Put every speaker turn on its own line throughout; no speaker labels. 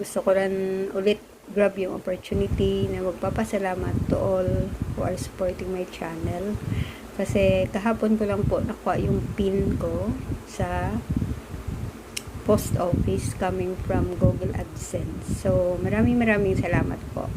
gusto ko rin ulit grab yung opportunity na magpapasalamat to all who are supporting my channel. Kasi kahapon ko lang po nakuha yung pin ko sa post office coming from Google AdSense. So, maraming salamat po.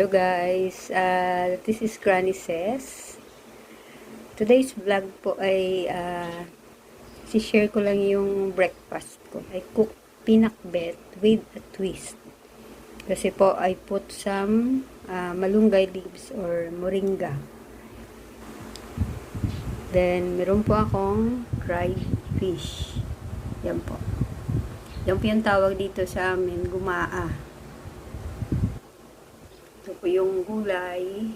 Hello guys, this is Granny Ceshz. Today's vlog po ay si-share ko lang yung breakfast ko. I cook pinakbet with a twist. Kasi po I put some malunggay leaves or moringa. Then meron po akong dried fish. Yan po. Yan po yung tawag dito sa amin, gumaa. Ito po yung gulay.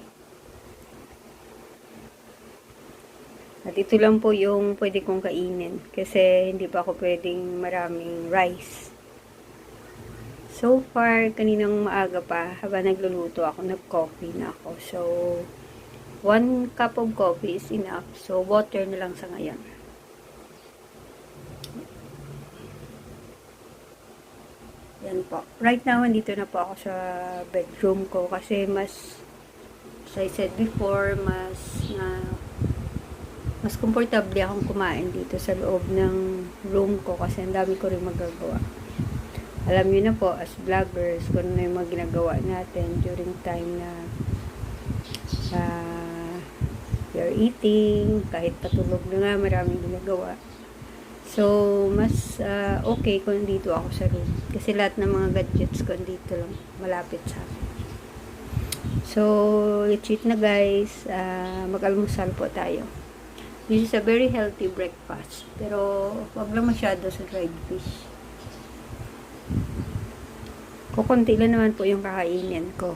At ito lang po yung pwede kong kainin. Kasi hindi pa ako pwedeng maraming rice. So far, kaninang maaga pa, habang nagluluto ako, nag-coffee na ako. So, 1 cup of coffee is enough. So, water na lang sa ngayon. Yan po. Right now, andito na po ako sa bedroom ko kasi mas, as I said before, mas komportable akong kumain dito sa loob ng room ko kasi ang dami ko rin magagawa. Alam niyo na po, as vloggers, kung ano yung mga ginagawa natin during time na you're eating, kahit patulog na nga, maraming ginagawa. So, mas okay kung dito ako sa room. Kasi lahat ng mga gadgets ko dito lang, malapit sa akin. So, let's eat na guys. Mag-almusal po tayo. This is a very healthy breakfast. Pero, wag lang masyado sa dried fish. Kukunti lang naman po yung kakainin ko.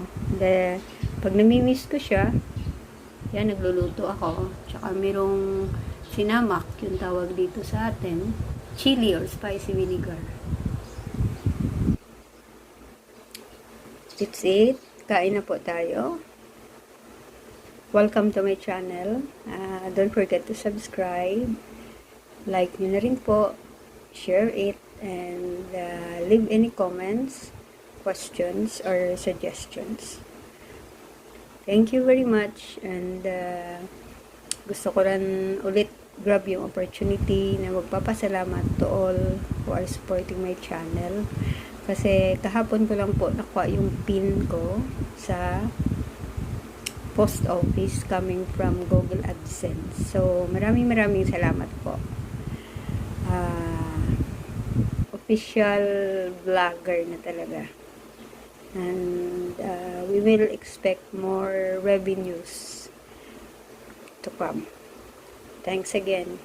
Pag namimiss ko siya, yan, nagluluto ako. Tsaka merong sinamak, yung tawag dito sa atin, chili or spicy vinegar. That's it. Kain na po tayo. Welcome to my channel. Don't forget to subscribe. Like nyo na rin po. Share it. And leave any comments, questions, or suggestions. Thank you very much. And gusto ko rin ulit grab yung opportunity na magpapasalamat to all who are supporting my channel. Kasi kahapon ko lang po nakuha yung pin ko sa post office coming from Google AdSense. So, maraming salamat po. Official vlogger na talaga. And we will expect more revenues to come. Thanks again.